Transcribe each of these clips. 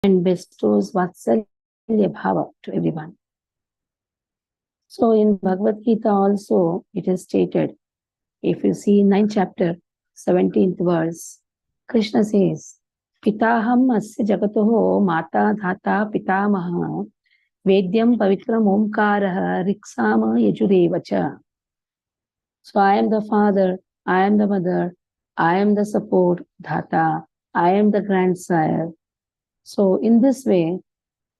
and bestows Vatsalya Bhava to everyone. So in Bhagavad Gita also it is stated, if you see 9th chapter, 17th verse, Krishna says, Pitaham asya jagatoho mata dhata pitamaha vedyam pavitram omkaraha riksama yajurevacha. So I am the father, I am the mother, I am the support, dhata, I am the grandsire. So in this way,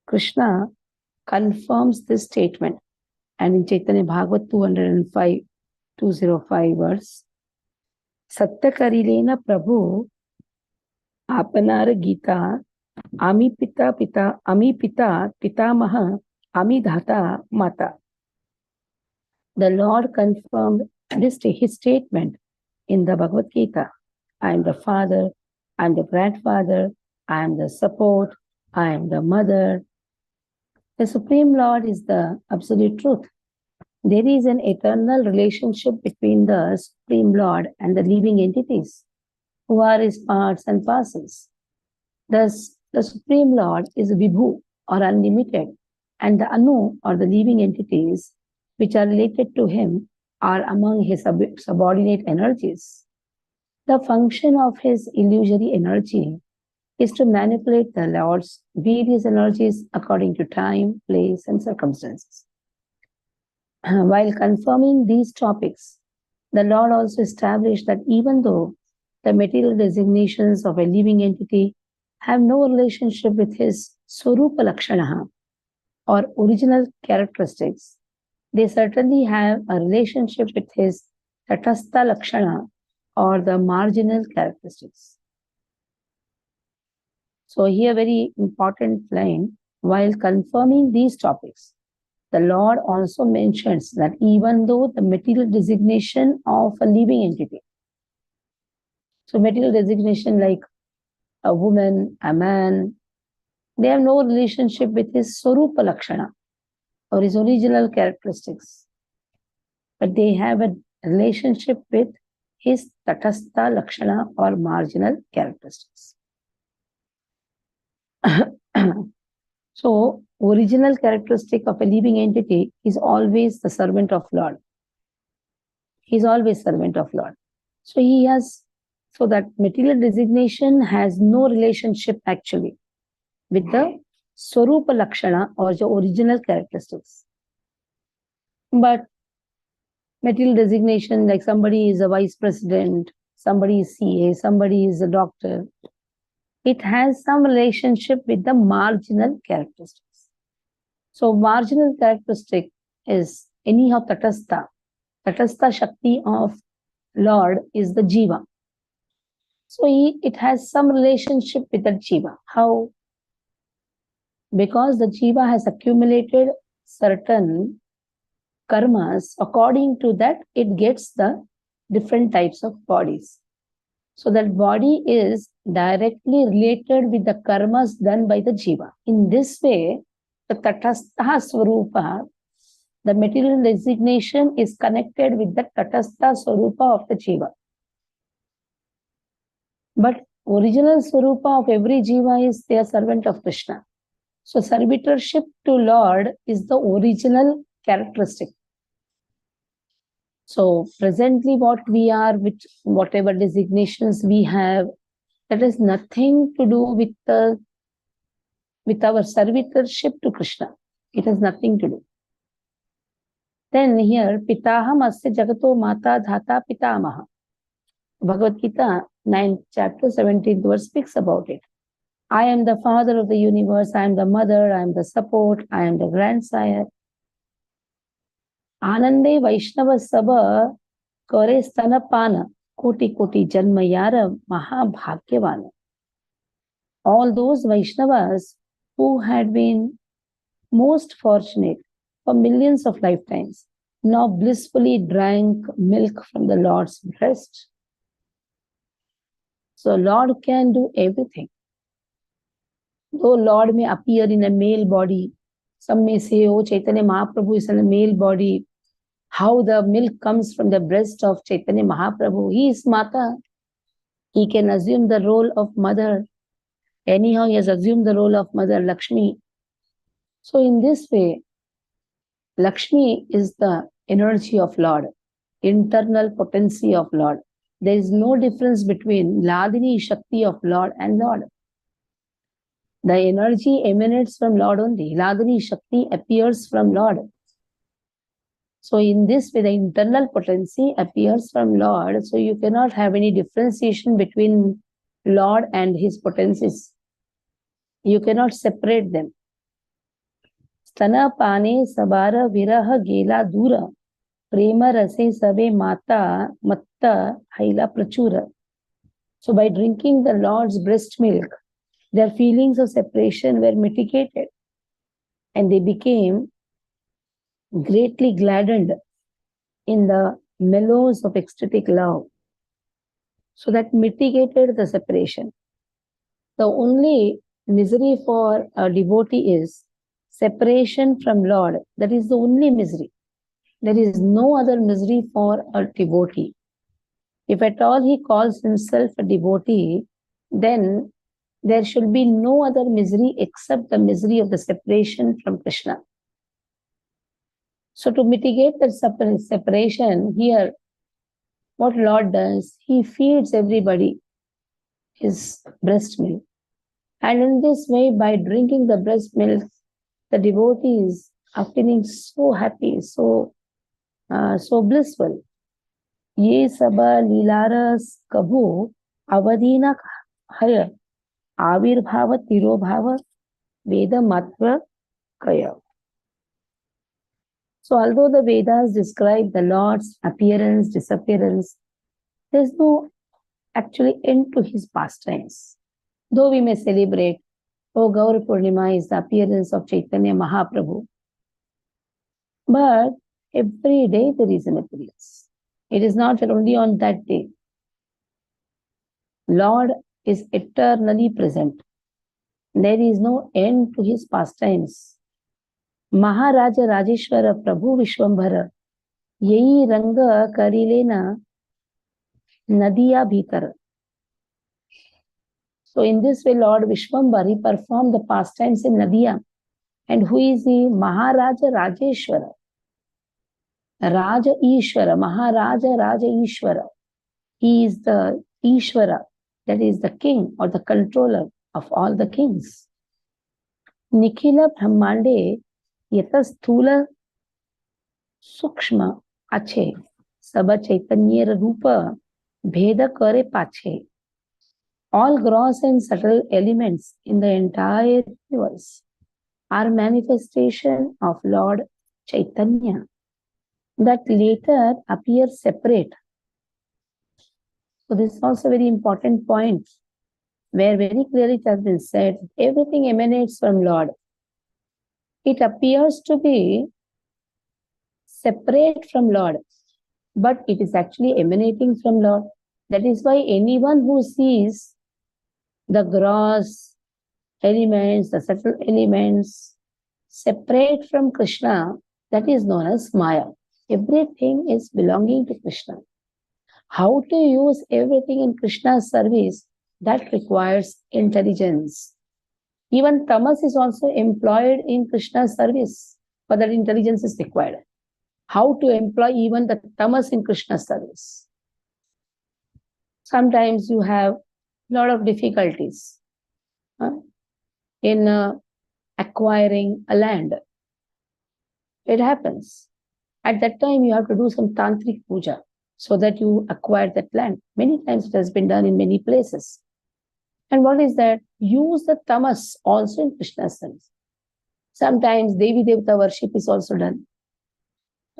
Krishna confirms this statement. And in Chaitanya Bhagavat 205 verse, Sattakarilena Prabhu Apanara Gita Ami Pita Pitamaha Ami Dhata Mata. The Lord confirmed his statement in the Bhagavad Gita. I am the father, I am the grandfather, I am the support, I am the mother. The Supreme Lord is the absolute truth. There is an eternal relationship between the Supreme Lord and the living entities, who are his parts and parcels. Thus, the Supreme Lord is Vibhu or unlimited, and the Anu or the living entities which are related to him are among his subordinate energies. The function of his illusory energy is to manipulate the Lord's various energies according to time, place, and circumstances. While confirming these topics, the Lord also established that even though the material designations of a living entity have no relationship with his Swarupa Lakshana or original characteristics, they certainly have a relationship with his Tatastha Lakshana or the marginal characteristics. So here very important line, while confirming these topics, the Lord also mentions that even though the material designation of a living entity, so material designation like a woman, a man, they have no relationship with his Swarupa Lakshana or his original characteristics, but they have a relationship with his Tatastha Lakshana or marginal characteristics. So, original characteristic of a living entity is always the servant of Lord. He is always servant of Lord. So that material designation has no relationship actually with the Swarupa Lakshana or the original characteristics. But material designation, like somebody is a vice president, somebody is CA, somebody is a doctor, it has some relationship with the marginal characteristics. So marginal characteristic is anyhow Tatastha. Tatastha Shakti of Lord is the Jiva. So it has some relationship with the Jiva. How? Because the Jiva has accumulated certain karmas, according to that it gets the different types of bodies. So that body is directly related with the karmas done by the Jiva. In this way, the Tatastha Swarupa, the material designation is connected with the Tatastha Swarupa of the Jiva. But original Swarupa of every Jiva is they are servant of Krishna. So servitorship to Lord is the original characteristic. So presently what we are, with whatever designations we have, that has nothing to do with our servitorship to Krishna. It has nothing to do. Then here, Pitaham asya jagato mata dhata pitamaha. Bhagavad Gita, 9th chapter, 17th verse speaks about it. I am the father of the universe, I am the mother, I am the support, I am the grandsire. Anande Vaishnava Sabha Kare Stanapana Koti Koti Janma Yara Mahabhagyavana. All those Vaishnavas who had been most fortunate for millions of lifetimes now blissfully drank milk from the Lord's breast. So Lord can do everything. Though Lord may appear in a male body, some may say, oh, Chaitanya Mahaprabhu is in a male body. How the milk comes from the breast of Chaitanya Mahaprabhu? He is Mata. He can assume the role of mother. Anyhow, he has assumed the role of Mother Lakshmi. So in this way, Lakshmi is the energy of Lord, internal potency of Lord. There is no difference between Ladini Shakti of Lord and Lord. The energy emanates from Lord only. Ladini Shakti appears from Lord. So in this way, the internal potency appears from Lord. So you cannot have any differentiation between Lord and his potencies. You cannot separate them. Stana pane sabara viraha gela dura prema rase sabe mata matta haila prachura. So by drinking the Lord's breast milk, their feelings of separation were mitigated and they became greatly gladdened in the mellows of ecstatic love. So that mitigated the separation. The only misery for a devotee is separation from Lord. That is the only misery. There is no other misery for a devotee. If at all he calls himself a devotee, then there should be no other misery except the misery of the separation from Krishna. So to mitigate that separation, here, what Lord does, he feeds everybody his breast milk. And in this way, by drinking the breast milk, the devotees are feeling so happy, so blissful. Ye saba lilaras kabhu avadina haya avirbhava tirobhava veda matra kaya. So although the Vedas describe the Lord's appearance, disappearance, there is no actually end to his pastimes. Though we may celebrate, Gaur Purnima is the appearance of Chaitanya Mahaprabhu, but every day there is an appearance. It is not only on that day. Lord is eternally present. There is no end to his pastimes. Maharaja Rajeshwara Prabhu Vishwambhara Yehi Ranga Karilena Nadiya Bhitar. So in this way, Lord Vishwambhara performed the pastimes in Nadiya. And who is he? Maharaja Rajeshwara. Raja Ishwara. Maharaja Raja Ishwara. He is the Ishwara, that is the king or the controller of all the kings. Nikhila Brahmande Yata Sthula Sukshma Ache Saba Chaitanya Rupa Bheda Kare Pache. All gross and subtle elements in the entire universe are manifestation of Lord Chaitanya that later appear separate. So this is also a very important point where very clearly it has been said, everything emanates from Lord. It appears to be separate from Lord, but it is actually emanating from Lord. That is why anyone who sees the gross elements, the subtle elements, separate from Krishna, that is known as Maya. Everything is belonging to Krishna. How to use everything in Krishna's service, that requires intelligence. Even tamas is also employed in Krishna's service, but that intelligence is required. How to employ even the tamas in Krishna's service. Sometimes you have a lot of difficulties in acquiring a land. It happens. At that time, you have to do some tantric puja so that you acquire that land. Many times it has been done in many places. And what is that? Use the tamas also in Krishna's service. Sometimes Devi Devata worship is also done.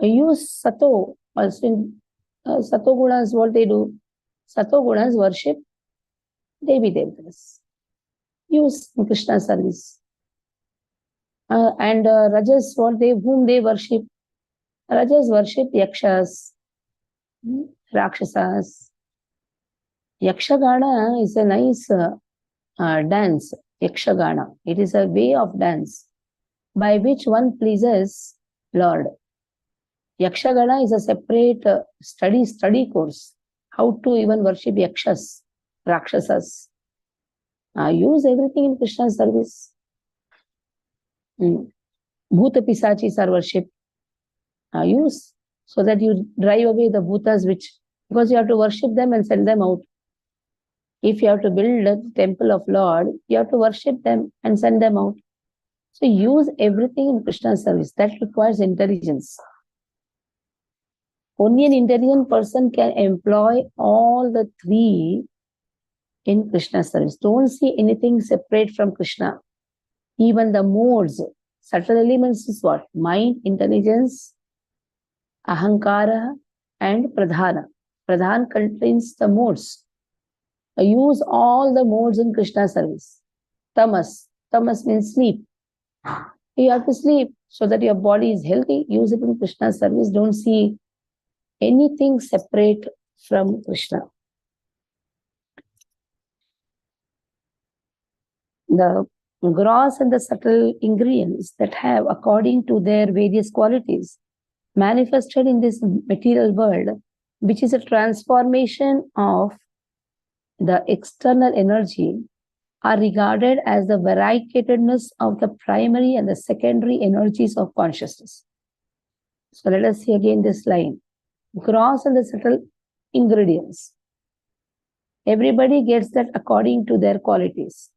Use Sato also in Sato Gunas, what they do? Sato Gunas worship Devi Devatas. Use in Krishna's service. And Rajas, whom they worship? Rajas worship Yakshas, Rakshasas. Yakshagana is a nice dance, Yakshagana. It is a way of dance by which one pleases Lord. Yakshagana is a separate study course. How to even worship Yakshas, Rakshasas. Use everything in Krishna's service. Bhuta Pisachis are worshipped. Use so that you drive away the bhutas, because you have to worship them and send them out. If you have to build a temple of Lord, you have to worship them and send them out. So use everything in Krishna's service. That requires intelligence. Only an intelligent person can employ all the three in Krishna's service. Don't see anything separate from Krishna. Even the modes, subtle elements is what? Mind, intelligence, ahankara, and pradhana. Pradhan contains the modes. Use all the modes in Krishna's service. Tamas. Tamas means sleep. You have to sleep so that your body is healthy. Use it in Krishna's service. Don't see anything separate from Krishna. The gross and the subtle ingredients that have, according to their various qualities, manifested in this material world, which is a transformation of the external energy, are regarded as the variegatedness of the primary and the secondary energies of consciousness. So let us see again this line. Gross and the subtle ingredients. Everybody gets that according to their qualities.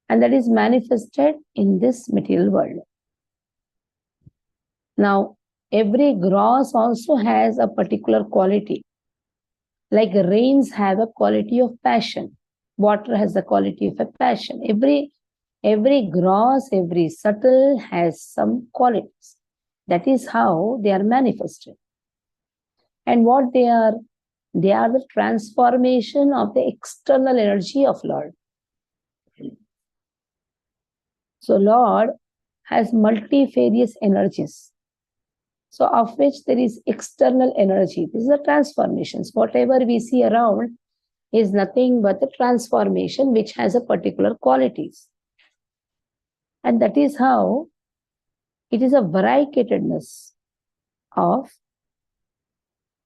And that is manifested in this material world. Now, every gross also has a particular quality. Like rains have a quality of passion. Water has the quality of a passion. Every gross, every subtle has some qualities. That is how they are manifested. And what they are the transformation of the external energy of Lord. So Lord has multifarious energies. So of which there is external energy. These are transformations. Whatever we see around is nothing but the transformation which has a particular qualities. And that is how it is a variegatedness of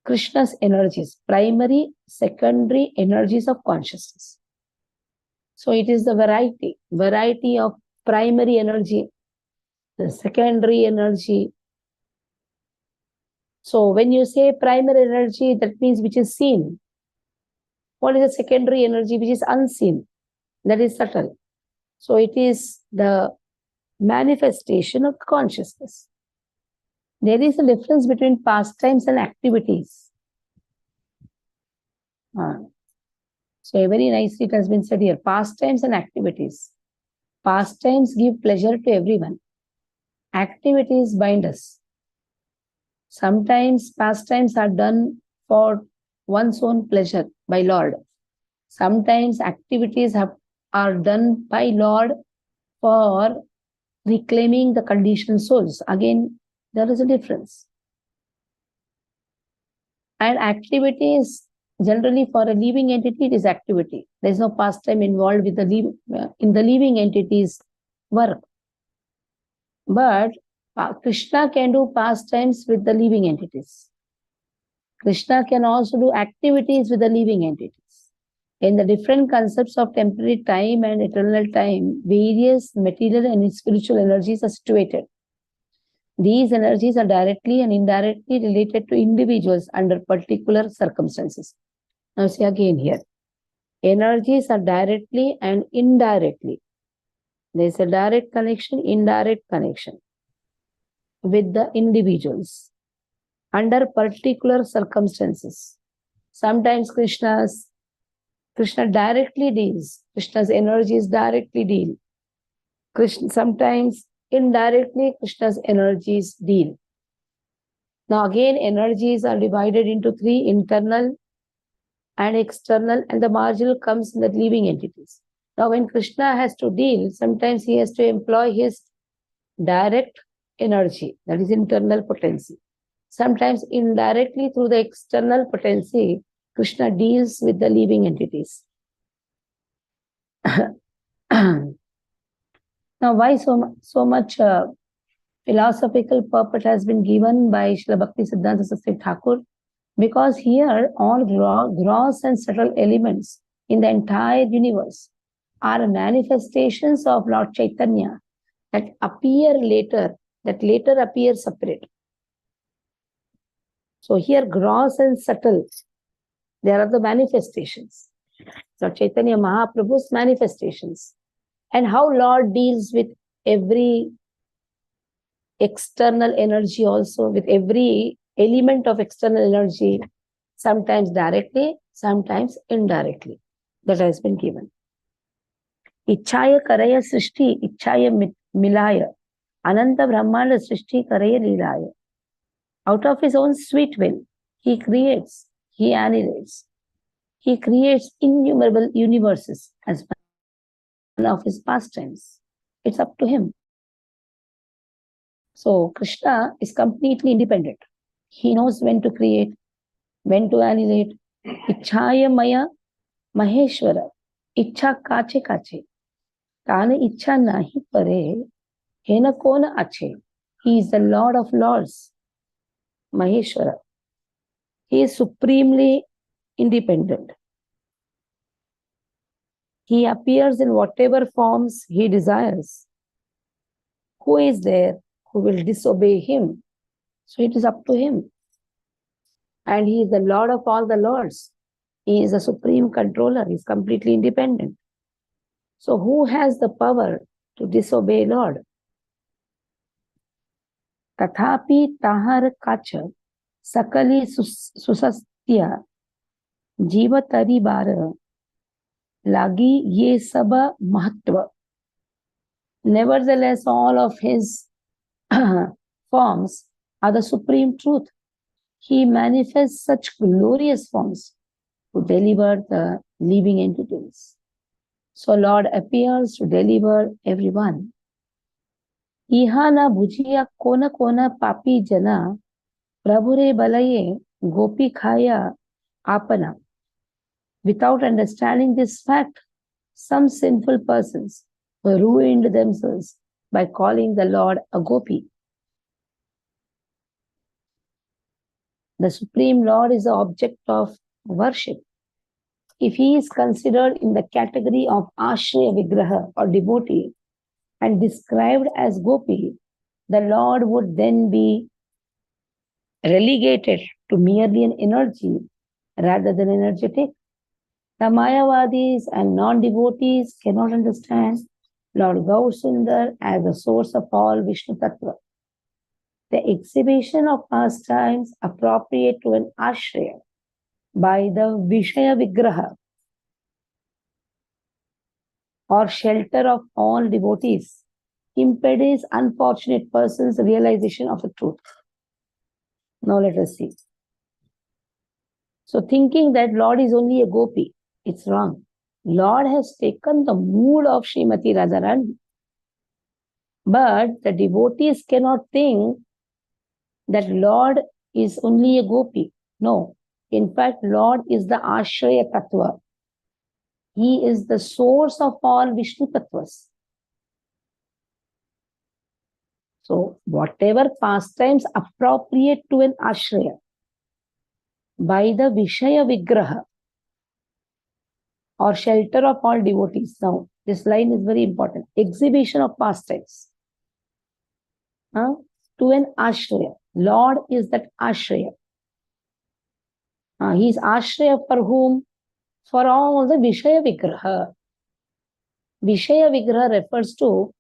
Krishna's energies, primary, secondary energies of consciousness. So it is the variety of primary energy, the secondary energy. So when you say primary energy, that means which is seen. What is the secondary energy which is unseen? That is subtle. So it is the manifestation of consciousness. There is a difference between pastimes and activities. So very nicely it has been said here, pastimes and activities. Pastimes give pleasure to everyone. Activities bind us. Sometimes pastimes are done for one's own pleasure by Lord. Sometimes activities are done by Lord for reclaiming the conditioned souls. Again, there is a difference. And activities, generally for a living entity, it is activity. There is no pastime involved with in the living entity's work. But Krishna can do pastimes with the living entities. Krishna can also do activities with the living entities. In the different concepts of temporary time and eternal time, various material and spiritual energies are situated. These energies are directly and indirectly related to individuals under particular circumstances. Now see again here. Energies are directly and indirectly. There is a direct connection, indirect connection with the individuals under particular circumstances. Sometimes Krishna directly deals. Krishna's energies directly deal. Sometimes indirectly Krishna's energies deal. Now again, energies are divided into three: internal and external, and the marginal comes in the living entities. Now when Krishna has to deal, sometimes he has to employ his direct energy, that is internal potency. Sometimes indirectly through the external potency, Krishna deals with the living entities. Now, why so much philosophical purport has been given by Srila Bhakti Siddhanta Saraswati Thakur? Because here all gross and subtle elements in the entire universe are manifestations of Lord Chaitanya that appear later, that later appear separate. So here gross and subtle, there are the manifestations. So Chaitanya Mahaprabhu's manifestations. And how Lord deals with every external energy also, with every element of external energy, sometimes directly, sometimes indirectly. That has been given. Ichaya karaya srishti, ichaya milaya, ananta brahmanda srishti karaya lilaya. Out of his own sweet will, he creates, he annihilates. He creates innumerable universes as one of his pastimes. It's up to him. So Krishna is completely independent. He knows when to create, when to annihilate. Ichaya maya maheshwara. Ichha kache kache. Tane ichha nahi pare. Hena kona ache. He is the Lord of Lords. Maheshwara. He is supremely independent. He appears in whatever forms he desires. Who is there who will disobey him? So it is up to him. And he is the Lord of all the Lords. He is the supreme controller. He is completely independent. So who has the power to disobey Lord? Tathapi tahar kacha sakali susastya jivatari bara lagi ye saba mahatva. Nevertheless, all of his forms are the supreme truth. He manifests such glorious forms to deliver the living entities. So Lord appears to deliver everyone. Ihana bhujiya kona kona papi jana prabhure balaye gopi khaya apana. Without understanding this fact, some sinful persons ruined themselves by calling the Lord a gopi. The Supreme Lord is the object of worship. If he is considered in the category of Ashraya Vigraha or devotee and described as gopi, the Lord would then be relegated to merely an energy rather than energetic. The Mayavadis and non-devotees cannot understand Lord Gausundar as the source of all Vishnu Tattva. The exhibition of pastimes appropriate to an ashraya by the Vishaya Vigraha or shelter of all devotees impedes unfortunate person's realization of the truth. Now let us see. So thinking that Lord is only a gopi, it's wrong. Lord has taken the mood of Srimati Radharani. But the devotees cannot think that Lord is only a gopi. No. In fact, Lord is the Ashraya Tattva. He is the source of all Vishnu Tattvas. So, whatever pastimes appropriate to an Ashraya by the Vishaya Vigraha or shelter of all devotees. Now, this line is very important. Exhibition of pastimes to an Ashraya. Lord is that Ashraya. He is Ashraya for whom? For all the Vishaya Vigraha. Vishaya Vigraha refers to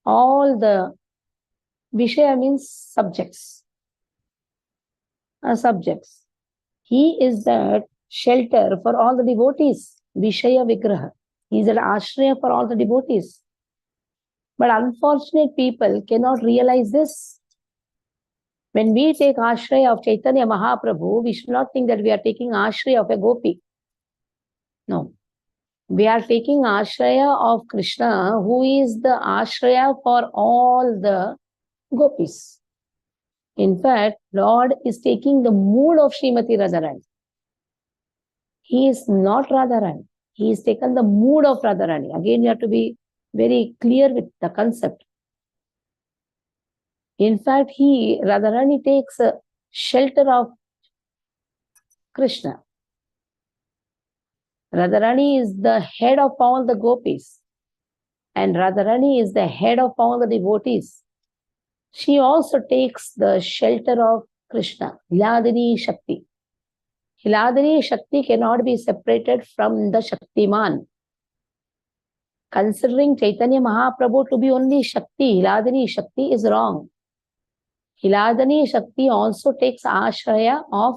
all the Vishaya means subjects. Subjects. He is that shelter for all the devotees. Vishaya Vigraha. He is an Ashraya for all the devotees. But unfortunate people cannot realize this. When we take Ashraya of Chaitanya Mahaprabhu, we should not think that we are taking Ashraya of a gopi. No. We are taking Ashraya of Krishna, who is the Ashraya for all the gopis. In fact, Lord is taking the mood of Srimati Radharani. He is not Radharani. He has taken the mood of Radharani. Again, you have to be very clear with the concept. In fact, Radharani takes a shelter of Krishna. Radharani is the head of all the gopis, and Radharani is the head of all the devotees. She also takes the shelter of Krishna, Hiladini Shakti. Hiladini Shakti cannot be separated from the Shaktiman. Considering Chaitanya Mahaprabhu to be only Shakti, Hiladini Shakti is wrong. Hiladini Shakti also takes ashraya of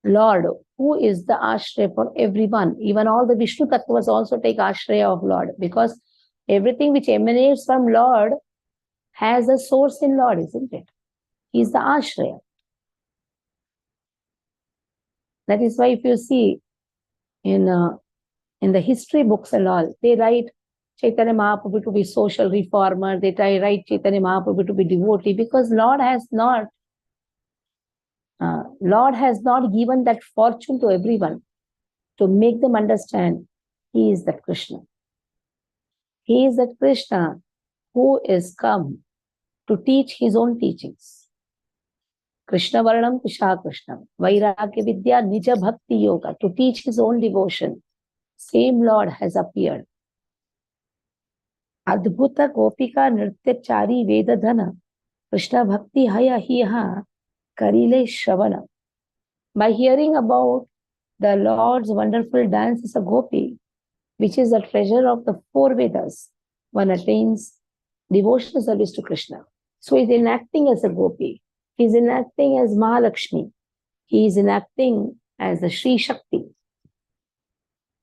Lord, who is the ashraya for everyone. Even all the Vishnu Tattvas also take ashraya of Lord, because everything which emanates from Lord has a source in Lord, isn't it? He is the ashraya. That is why if you see in the history books and all, they write Chaitanya Mahaprabhu to be social reformer, they write Chaitanya Mahaprabhu to be devotee, because Lord has not given that fortune to everyone to make them understand He is that Krishna. He is that Krishna who is come to teach His own teachings. Krishna Varnam Pisha Krishna, Vairagya Vidya Nija Bhakti Yoga, to teach His own devotion. Same Lord has appeared. Adbhuta Gopika Nritya Chari Vedadhana, Krishna Bhakti Haya Hiha Karile Shravana. By hearing about the Lord's wonderful dance as a gopi, which is the treasure of the four Vedas, one attains devotional service to Krishna. So he's enacting as a gopi. He's enacting as Mahalakshmi. He is enacting as the Shri Shakti.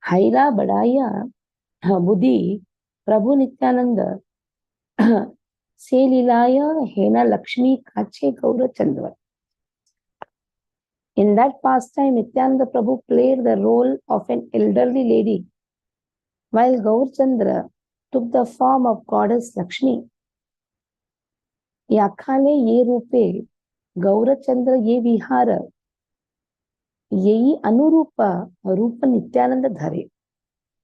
Haila Badaya Buddhi Prabhu Nityananda Selilaya Hena Lakshmi Kache Gaura Chandra. In that pastime, Nityananda Prabhu played the role of an elderly lady, while Gaur Chandra took the form of goddess Lakshmi. Yakhale ye rupe Gaura Chandra ye vihara yehi anurupa rupa Nityananda dhare.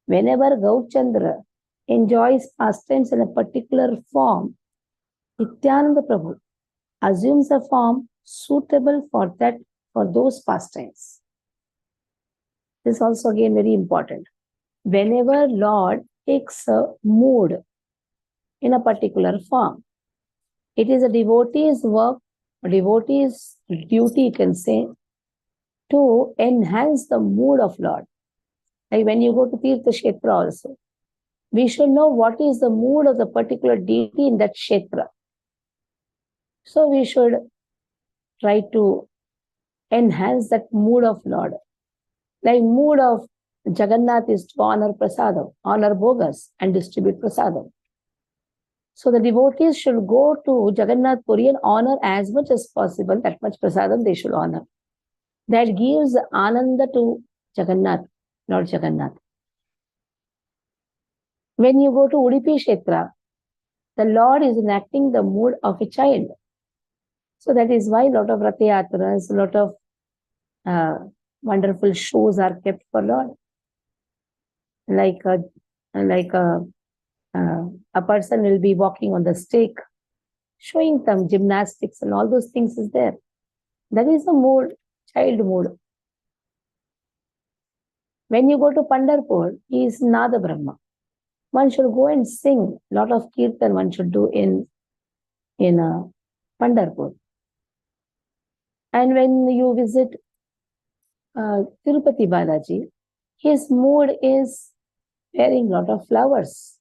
Whenever Gaur Chandra enjoys pastimes in a particular form, Nityananda Prabhu assumes a form suitable for those pastimes. This is also again very important. Whenever Lord takes a mood in a particular form, it is a devotee's work, a devotee's duty, you can say, to enhance the mood of Lord. Like when you go to Tirtha Kshetra also, we should know what is the mood of the particular deity in that Kshetra. So we should try to enhance that mood of Lord. Like mood of Jagannath is to honor prasadam, honor bhogas and distribute prasadam. So the devotees should go to Jagannath Puri and honor as much as possible, that much prasadam they should honor. That gives ananda to Jagannath, Lord Jagannath. When you go to Udupi Kshetra, the Lord is enacting the mood of a child. So that is why a lot of Ratha Yatras, a lot of wonderful shows are kept for Lord. Like a person will be walking on the stake, showing some gymnastics and all those things is there. That is the mood, child mood. When you go to Pandharpur, he is Nada Brahma. One should go and sing. A lot of kirtan one should do in Pandharpur. And when you visit Tirupati Balaji, his mood is wearing a lot of flowers.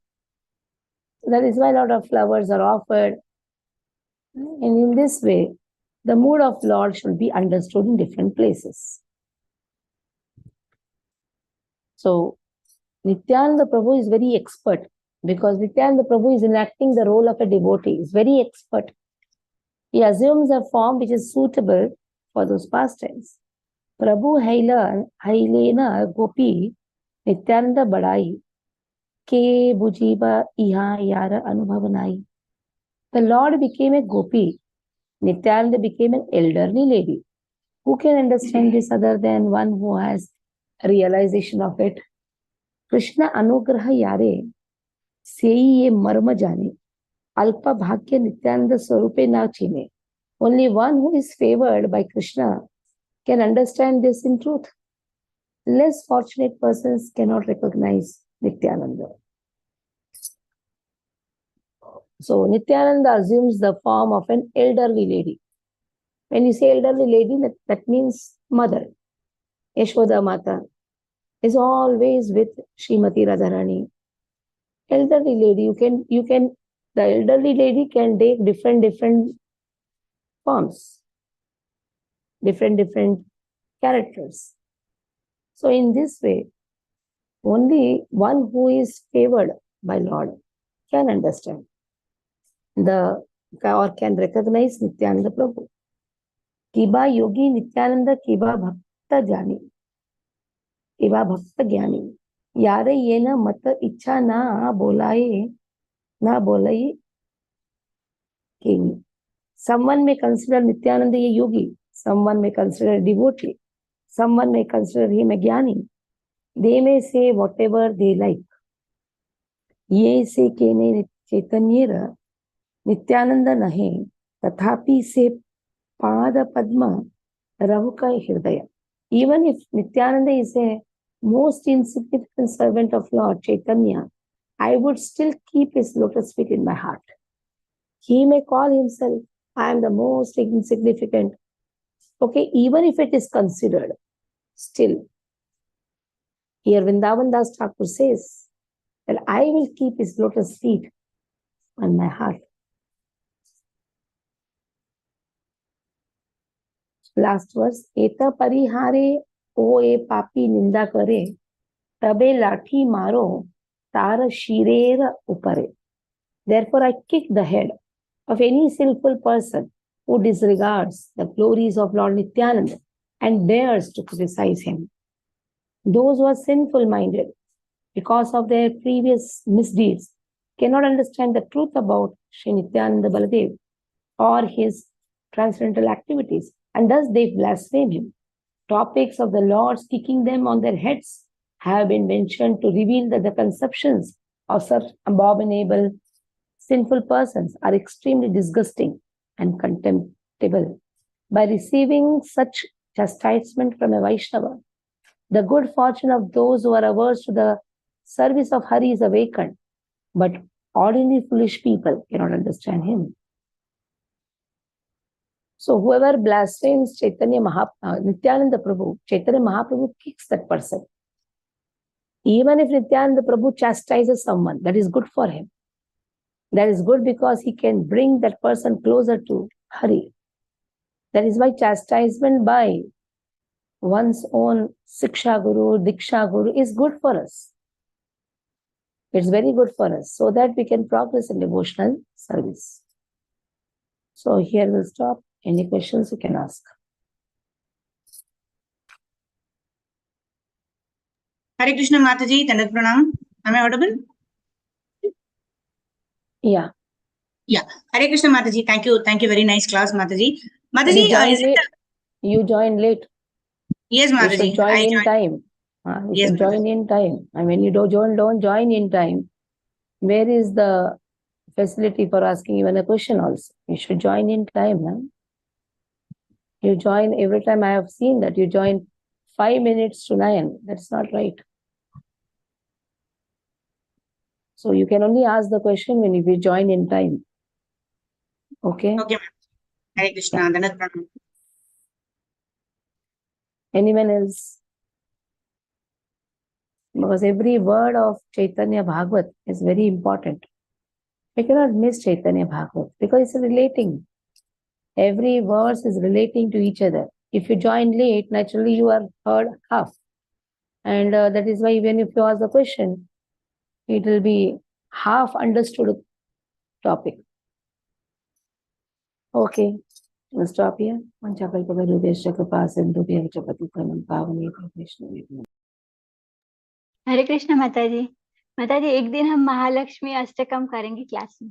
That is why a lot of flowers are offered. And in this way, the mood of Lord should be understood in different places. So, Nityananda Prabhu is very expert, because Nityananda Prabhu is enacting the role of a devotee. He is very expert. He assumes a form which is suitable for those pastimes. Prabhu Hailena Gopi Nityananda Badai Ke Bujiba Iha Yara Anubhavanai. The Lord became a gopi. Nityananda became an elderly lady. Who can understand this other than one who has a realization of it? Krishna Anugraha Yare Sei Ye Marma Jane Alpa Bhagya Nityananda Swarupe Na Chine. Only one who is favored by Krishna can understand this in truth. less fortunate persons cannot recognize Nityananda. So Nityananda assumes the form of an elderly lady. When you say elderly lady, that means mother. Yashoda Mata is always with Srimati Radharani. Elderly lady, the elderly lady can take different forms, different characters. So in this way, only one who is favored by Lord can understand or can recognize Nityananda Prabhu. Kiba yogi Nityananda kiba bhakta jani. Kiba bhakta jnani. Yare yena mat ichha na bolaye king. Someone may consider Nityananda a yogi. Someone may consider a devotee. Someone may consider him a jnani. They may say whatever they like. Ye se kene chaitanyera Nityananda nahe tathapi se pada padma rahuka hirdaya. Even if Nityananda is a most insignificant servant of Lord Chaitanya, I would still keep his lotus feet in my heart. He may call himself, I am the most insignificant. Okay, even if it is considered, still. Here Vrindavan Das Thakur says that I will keep his lotus feet on my heart. Last verse, Eta parihare o e papi ninda kare, tabe lathi maro tara shirera upare. Therefore I kick the head of any sinful person who disregards the glories of Lord Nityananda and dares to criticize him. Those who are sinful-minded because of their previous misdeeds cannot understand the truth about Shri Nityananda Baladev or his transcendental activities, and thus they blaspheme him. Topics of the Lord's kicking them on their heads have been mentioned to reveal that the conceptions of such abominable, sinful persons are extremely disgusting and contemptible. By receiving such chastisement from a Vaishnava, the good fortune of those who are averse to the service of Hari is awakened, but ordinary foolish people cannot understand him. So whoever blasphemes Nityananda Prabhu, Chaitanya Mahaprabhu kicks that person. Even if Nityananda Prabhu chastises someone, that is good for him. That is good because he can bring that person closer to Hari. That is why chastisement by one's own Siksha Guru, Diksha Guru is good for us. It's very good for us so that we can progress in devotional service. So here we'll stop. Any questions you can ask. Hare Krishna Mataji, Dandat Pranam. Am I audible? Yeah. Yeah. Hare Krishna Mataji. Thank you. Thank you. Very nice class, Mataji. Mataji, you joined late. Yes, Mataji. You should join in time. You should join in time. And when you don't join in time, where is the facility for asking even a question also? You should join in time. Huh? You join every time. I have seen that you join 5 minutes to 9. That's not right. So you can only ask the question when you join in time. Okay? Okay, Hare Krishna. Yeah. Dandat Pranam. Anyone else? Because every word of Chaitanya Bhagavat is very important. We cannot miss Chaitanya Bhagavat because it's relating. Every verse is relating to each other. If you join late, naturally you are heard half. And that is why even if you ask the question, it will be half understood topic. Okay, we'll stop here. हरे कृष्ण माता जी एक दिन हम महालक्ष्मी अष्टकम करेंगे class में.